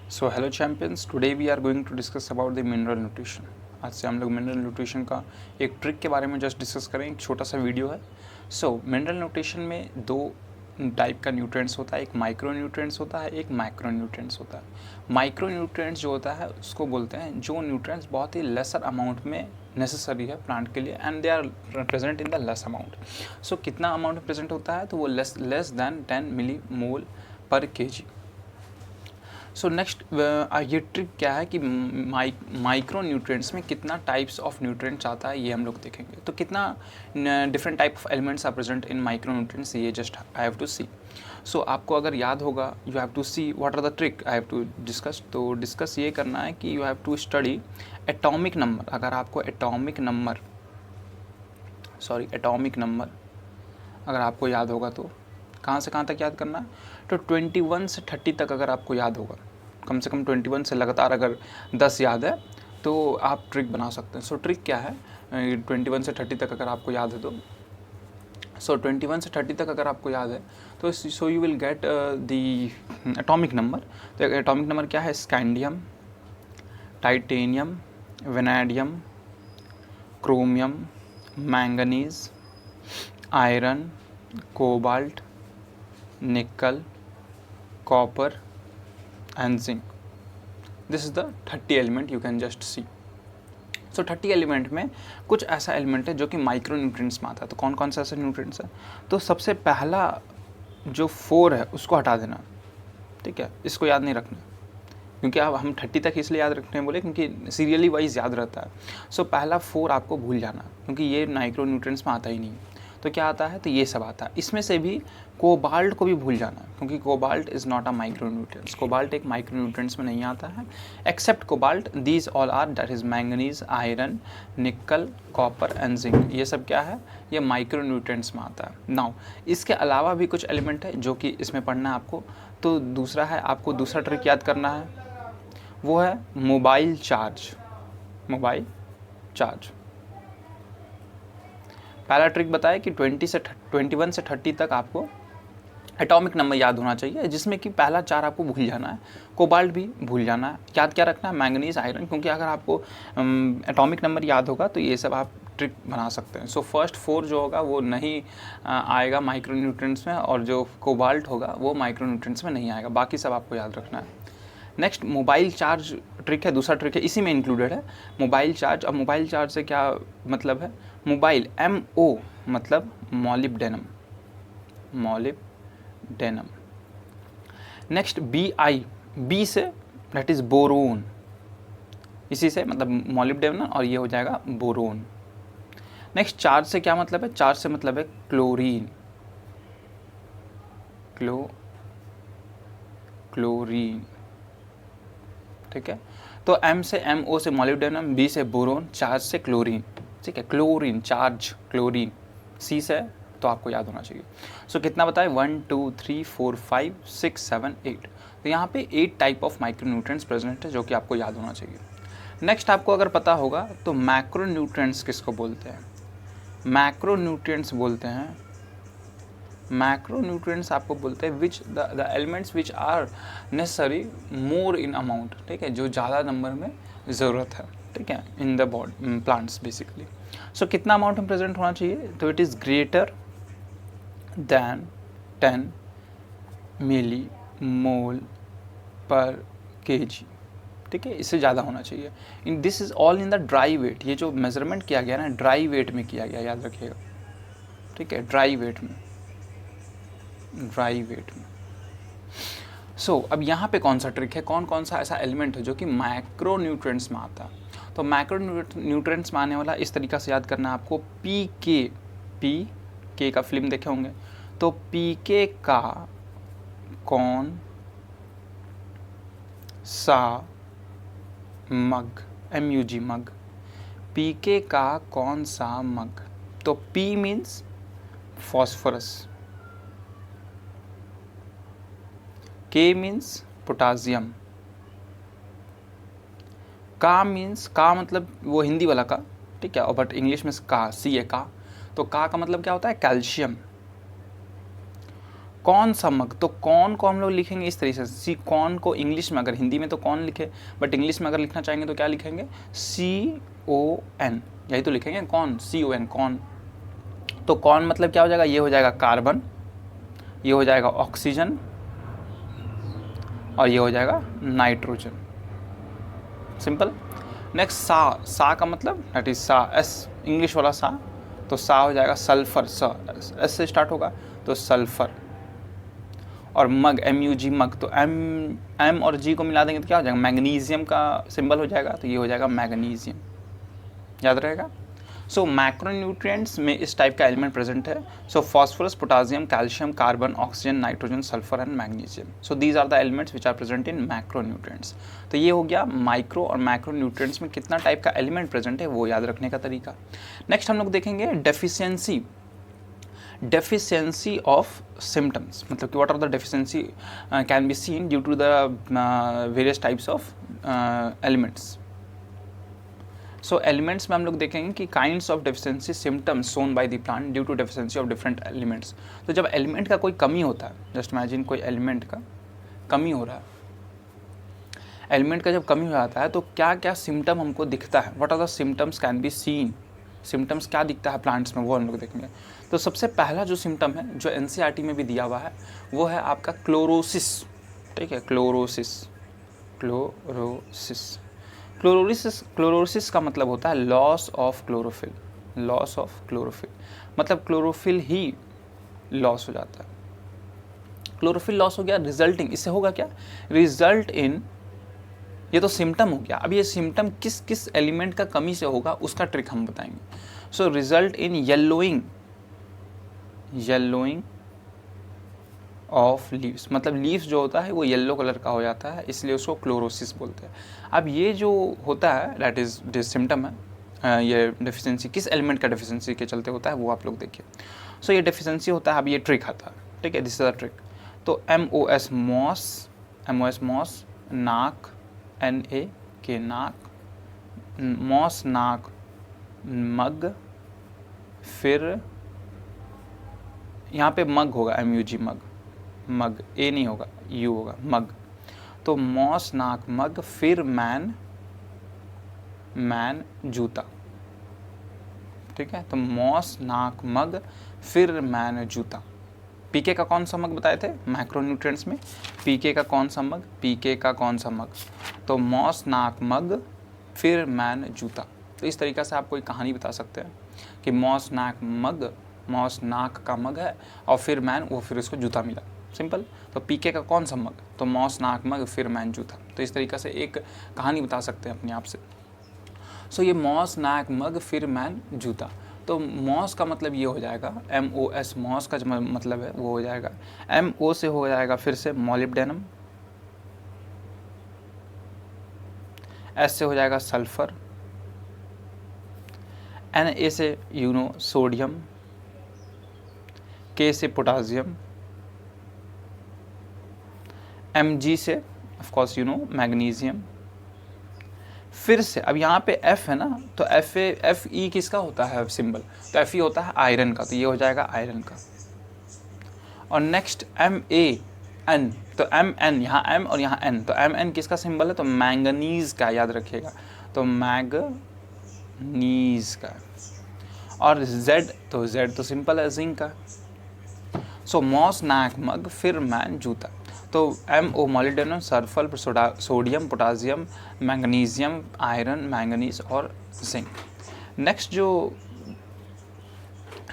So hello champions, today we are going to discuss about the mineral nutrition. आज से हम लोग mineral nutrition का एक ट्रिक के बारे में जस्ट डिस्कस करें। एक छोटा सा वीडियो है। सो मिनरल न्यूट्रिशन में दो टाइप का न्यूट्रिएंट्स होता है, एक माइक्रो न्यूट्रिएंट्स होता है, एक मैक्रो न्यूट्रिएंट्स होता है। माइक्रो न्यूट्रिएंट्स जो होता है उसको बोलते हैं जो न्यूट्रिएंट्स बहुत ही लेसर अमाउंट में नेसेसरी है प्लांट के लिए and they are present in the less amount. So कितना अमाउंट में प्रेजेंट होता है तो वो less than 10 millimole per KG. So next ये ट्रिक क्या है कि माइक्रो न्यूट्रिएंट्स में कितना टाइप्स ऑफ न्यूट्रिएंट्स आता है ये हम लोग देखेंगे। तो कितना different type of elements are present in micro nutrients ये just I have to see. So आपको अगर याद होगा you have to see what are the trick I have to discuss. तो डिस्कस ये करना है कि you have to study atomic number. अगर आपको एटॉमिक नंबर अगर आपको याद होगा तो कहाँ से कहाँ तक याद करना है, तो 21 से 30 तक अगर आपको याद होगा, कम से कम 21 से लगातार अगर 10 याद है तो आप ट्रिक बना सकते हैं। सो ट्रिक क्या है, 21 से 30 तक अगर आपको याद है तो 21 से 30 तक अगर आपको याद है तो so you will get the atomic number. तो एटॉमिक नंबर क्या है, scandium, titanium, vanadium, chromium, manganese, iron, cobalt, निकल, copper and zinc. This is the 30 element you can just see. So 30 element में कुछ ऐसा एलिमेंट है जो कि माइक्रो न्यूट्रिएंट्स में आता है। तो कौन कौन सा ऐसे न्यूट्रिएंट्स है, तो सबसे पहला जो 4 है उसको हटा देना, ठीक है, इसको याद नहीं रखना क्योंकि अब हम 30 तक इसलिए याद रखने बोले क्योंकि सीरियली वाइज याद रहता है। सो पहला 4 आपको भूल जाना क्योंकि ये माइक्रो न्यूट्रिएंट्स में आता ही नहीं। तो क्या आता है, तो ये सब आता है। इसमें से भी कोबाल्ट को भी भूल जाना क्योंकि cobalt is not a micro nutrients. Cobalt एक माइक्रो न्यूट्रिएंट्स में नहीं आता है। Except cobalt these all are, that is manganese, iron, nickel, copper and zinc. ये सब क्या है, ये माइक्रो न्यूट्रिएंट्स में आता है। नाउ इसके अलावा भी कुछ एलिमेंट है जो कि इसमें पढ़ना है आपको। तो दूसरा है, आपको दूसरा ट्रिक याद करना है, वो है मोबाइल चार्ज। मोबाइल चार्ज पहला ट्रिक बताया कि 21 से 30 तक आपको एटॉमिक नंबर याद होना चाहिए, जिसमें कि पहला 4 आपको भूल जाना है, कोबाल्ट भी भूल जाना है। याद क्या रखना है, मैंगनीज, आयरन, क्योंकि अगर आपको एटॉमिक नंबर याद होगा तो ये सब आप ट्रिक बना सकते हैं। सो फर्स्ट 4 जो होगा वो नहीं आएगा माइक्रो न्यूट्रिएंट्स में, और जो कोबाल्ट होगा वो माइक्रो न्यूट्रिएंट्स में नहीं आएगा। बाकी सब आपको याद रखना है। नेक्स्ट मोबाइल चार्ज ट्रिक है, दूसरा ट्रिक है, इसी में इंक्लूडेड है मोबाइल चार्ज। अब मोबाइल चार्ज से क्या मतलब है, मोबाइल MO मतलब molybdenum, molybdenum. Next BI, B से दैट इज बोरोन, इसी से मतलब मॉलिब्डेनम और ये हो जाएगा बोरोन। नेक्स्ट चार्ज से क्या मतलब है, चार्ज से मतलब है क्लोरीन, क्लोरीन, ठीक है। तो M से MO से मॉलिब्डेनम, B से बोरोन, चार्ज से क्लोरीन, ठीक है, क्लोरीन, चार्ज, क्लोरीन। C से तो आपको याद होना चाहिए। सो कितना बताए, 1 2 3 4 5 6 7 8। तो यहाँ पे 8 type of micro nutrients present है जो कि आपको याद होना चाहिए। नेक्स्ट आपको अगर पता होगा तो मैक्रो न्यूट्रिएंट्स किसको बोलते हैं, मैक्रो न्यूट्रिएंट्स बोलते हैं, मैक्रो न्यूट्रिएंट्स आपको बोलते हैं which the elements which are necessary more in amount, ठीक है, जो ज़्यादा नंबर में ज़रूरत है, ठीक है, in the body plants basically. So कितना अमाउंट में प्रेजेंट होना चाहिए, तो it is greater than 10 millimole per kg, ठीक है, इससे ज़्यादा होना चाहिए। In this is all in the dry weight. ये जो मेजरमेंट किया गया ना, ड्राई वेट में किया गया, याद रखिएगा, ठीक है, ड्राई वेट में, ड्राई वेट में। सो अब यहाँ पे कौन सा ट्रिक है, कौन कौन सा ऐसा एलिमेंट है जो कि मैक्रो न्यूट्रिएंट्स में आता है। तो मैक्रो न्यूट्रिएंट्स में आने वाला इस तरीका से याद करना है आपको, PK का फिल्म देखे होंगे, तो PK का कौन सा मग, MUG मग, PK का कौन सा मग। तो P means phosphorus, K means potassium, का मीन्स, का मतलब वो हिंदी वाला का, ठीक है, बट इंग्लिश में का, सी है का। तो का मतलब क्या होता है, कैल्शियम। कौन सा मग, तो कौन को हम लोग लिखेंगे इस तरीके से, सी कौन को इंग्लिश में, अगर हिंदी में तो कौन लिखे, बट इंग्लिश में अगर लिखना चाहेंगे तो क्या लिखेंगे, CON, यही तो लिखेंगे कौन, CON कौन। तो कौन मतलब क्या हो जाएगा, ये हो जाएगा कार्बन, ये हो जाएगा ऑक्सीजन और ये हो जाएगा नाइट्रोजन। सिंपल। नेक्स्ट सा का मतलब दैट इज सा, एस इंग्लिश वाला सा, तो सा हो जाएगा सल्फर, एस से स्टार्ट होगा तो सल्फर। और मग MUG मग, तो M और G को मिला देंगे तो क्या हो जाएगा, मैग्नीशियम का सिंबल हो जाएगा, तो ये हो जाएगा मैग्नीशियम, याद रहेगा। सो मैक्रोन्यूट्रिएंट्स में इस टाइप का एलिमेंट प्रेजेंट है। So phosphorus, potassium, calcium, carbon, oxygen, nitrogen, sulphur and magnesium. So these are the elements which are present in macronutrients. तो ये हो गया माइक्रो और मैक्रोन्यूट्रिएंट्स में कितना टाइप का एलिमेंट प्रेजेंट है वो याद रखने का तरीका। नेक्स्ट हम लोग देखेंगे डेफिशिएंसी ऑफ सिम्टम्स, मतलब कि what are the deficiency can be seen due to the various types of elements. So elements में हम लोग देखेंगे कि kinds of deficiency symptoms shown by the plant due to deficiency of different elements. तो जब element का कोई कमी होता है, जस्ट इमेजिन कोई एलिमेंट का कमी हो रहा है, एलिमेंट का जब कमी हो जाता है तो क्या क्या सिम्टम हमको दिखता है, what are the symptoms can be seen, symptoms क्या दिखता है प्लांट्स में, वो हम लोग देखेंगे। तो सबसे पहला जो सिम्टम है जो NCERT में भी दिया हुआ है वो है आपका क्लोरोसिस, ठीक है, क्लोरोसिस का मतलब होता है loss of chlorophyll, loss of chlorophyll मतलब क्लोरोफिल ही लॉस हो जाता है। क्लोरोफिल लॉस हो गया, रिजल्टिंग, इससे होगा क्या, रिजल्ट इन, ये तो सिम्टम हो गया। अब ये सिम्टम किस किस एलिमेंट का कमी से होगा उसका ट्रिक हम बताएंगे। So result in yellowing of leaves, मतलब लीव्स जो होता है वो येलो कलर का हो जाता है, इसलिए उसको क्लोरोसिस बोलते हैं। अब ये जो होता है दैट इज सिम्टम है, ये डेफिशिएंसी किस एलिमेंट का डेफिशिएंसी के चलते होता है वो आप लोग देखिए। सो ये डेफिशिएंसी होता है, अब ये ट्रिक आता है, ठीक है, दिस इज द ट्रिक। तो MOS मॉस, नाक, NA के नाक, मॉस नाक, मग, फिर यहाँ पे मग होगा, MUG मग, ए नहीं होगा, यू होगा, मग। तो मॉस नाक मग, फिर मैन जूता, ठीक है। तो मॉस नाक मग, फिर मैन जूता। पीके का कौन सा मग बताए थे मैक्रोन्यूट्रिएंट्स में, पीके का कौन सा मग, तो मॉस नाक मग, फिर मैन जूता। तो इस तरीक़े से आप कोई कहानी बता सकते हैं कि मॉस नाक का मग है और फिर मैन, वो फिर उसको जूता मिला, सिंपल। तो पीके का कौन सा मग, तो मॉस नाक मग, फिर मैन जूता। तो इस तरीक़े से एक कहानी बता सकते हैं अपने आप से। सो ये मॉस नाक मग, फिर मैन जूता। तो मॉस का मतलब ये हो जाएगा, MOS मॉस का जो मतलब है वो हो जाएगा, MO से हो जाएगा फिर से मॉलिब्डेनम, S से हो जाएगा सल्फर, Na से सोडियम, K से पोटासियम, Mg से ऑफ कोर्स मैग्नीशियम। फिर से अब यहाँ पे F है ना, तो Fe किसका होता है सिंबल, तो Fe होता है आयरन का, तो ये हो जाएगा आयरन का। और नेक्स्ट MAN, तो Mn, यहाँ M और यहाँ N, तो Mn किसका सिंबल है, तो मैंगनीज का, याद रखिएगा, तो मैंगनीज का। और Z तो सिंपल है जिंक का। सो मॉस नाक मग, फिर मैन जूता। तो MO molybdenum, sulphur, sodium, potassium, magnesium, iron, manganese और जिंक। नेक्स्ट जो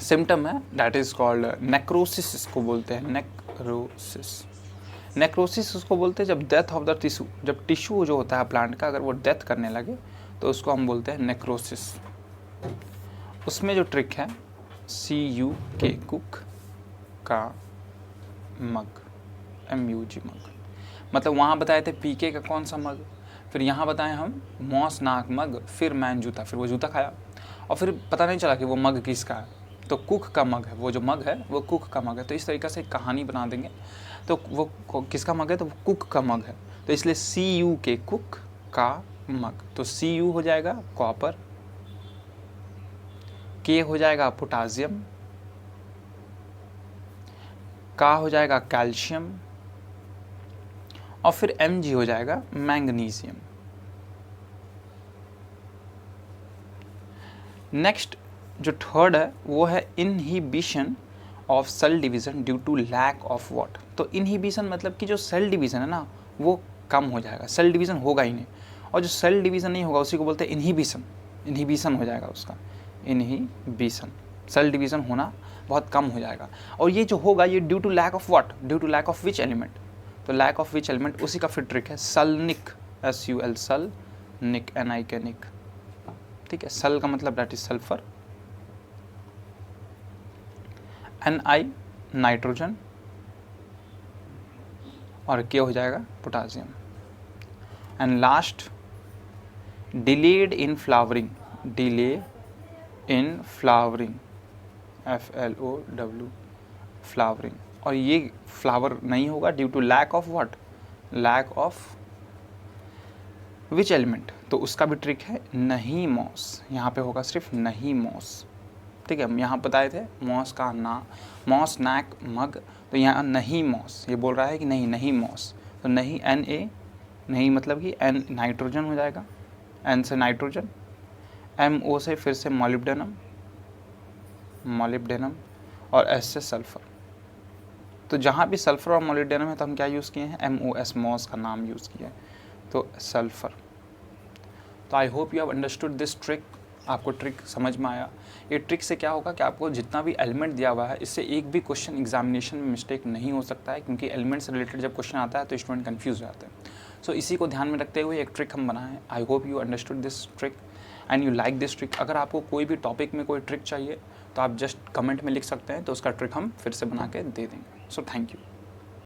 सिम्टम है दैट इज़ कॉल्ड नेक्रोसिस, इसको बोलते हैं नेक्रोसिस उसको बोलते हैं जब डेथ ऑफ द टिश्यू, जब टिश्यू जो होता है प्लांट का अगर वो डेथ करने लगे तो उसको हम बोलते हैं नेक्रोसिस। उसमें जो ट्रिक है CUK कुक का मग, MUG मग, मतलब वहाँ बताए थे पीके का कौन सा मग, फिर यहाँ बताएं हम मॉस नाक मग, फिर मैन जूता, फिर वो जूता खाया और फिर पता नहीं चला कि वो मग किसका है, तो कुक का मग है, वो जो मग है वो कुक का मग है। तो इस तरीक़े से एक कहानी बना देंगे, तो वो किसका मग है, तो वो कुक का मग है, तो इसलिए CUK कुक का मग। तो Cu हो जाएगा कॉपर, K हो जाएगा पोटासियम, का हो जाएगा कैल्शियम, और फिर Mg हो जाएगा मैग्नीशियम। नेक्स्ट जो थर्ड है वो है inhibition of cell division due to lack of what. तो इनहिबिशन मतलब कि जो सेल डिवीज़न है ना वो कम हो जाएगा, सेल डिवीज़न होगा ही नहीं, और जो सेल डिवीज़न नहीं होगा उसी को बोलते हैं इनहिबिशन, इनहिबिशन हो जाएगा उसका, इनहिबिशन, सेल डिवीज़न होना बहुत कम हो जाएगा। और ये जो होगा ये due to lack of what, due to lack of which element, तो लैक ऑफ विच एलिमेंट उसी का फिर ट्रिक है सल्निक, SUL सल, निक NIK निक, ठीक है। सल का मतलब that is sulphur, Ni nitrogen, और K हो जाएगा potassium. And last delayed in flowering, delay in flowering, FLOW flowering, और ये फ्लावर नहीं होगा due to lack of what, lack of which element, तो उसका भी ट्रिक है नहीं मॉस, यहाँ पे होगा सिर्फ नहीं मॉस, ठीक है। हम यहाँ बताए थे मॉस का ना, मॉस नैक मग, तो यहाँ नहीं मॉस, ये बोल रहा है कि नहीं नहीं मॉस, तो नहीं Na, नहीं मतलब कि N नाइट्रोजन हो जाएगा, N से नाइट्रोजन, MO से फिर से मॉलिब्डेनम, मॉलिब्डेनम, और S से सल्फर। तो जहाँ भी सल्फर और मॉलिब्डेनम है तो हम क्या यूज़ किए हैं, MOS, मॉस का नाम यूज़ किया है, तो सल्फर। तो I hope you have understood this trick, आपको ट्रिक समझ में आया। ये ट्रिक से क्या होगा कि आपको जितना भी एलिमेंट दिया हुआ है इससे एक भी क्वेश्चन एग्जामिनेशन में मिस्टेक नहीं हो सकता है, क्योंकि एलिमेंट से रिलेटेड जब क्वेश्चन आता है तो स्टूडेंट कंफ्यूज हो जाते हैं। सो इसी को ध्यान में रखते हुए एक ट्रिक हम बनाए हैं। I hope you understood this trick and you like this trick. अगर आपको कोई भी टॉपिक में कोई ट्रिक चाहिए तो आप जस्ट कमेंट में लिख सकते हैं, तो उसका ट्रिक हम फिर से बना के दे देंगे। So thank you.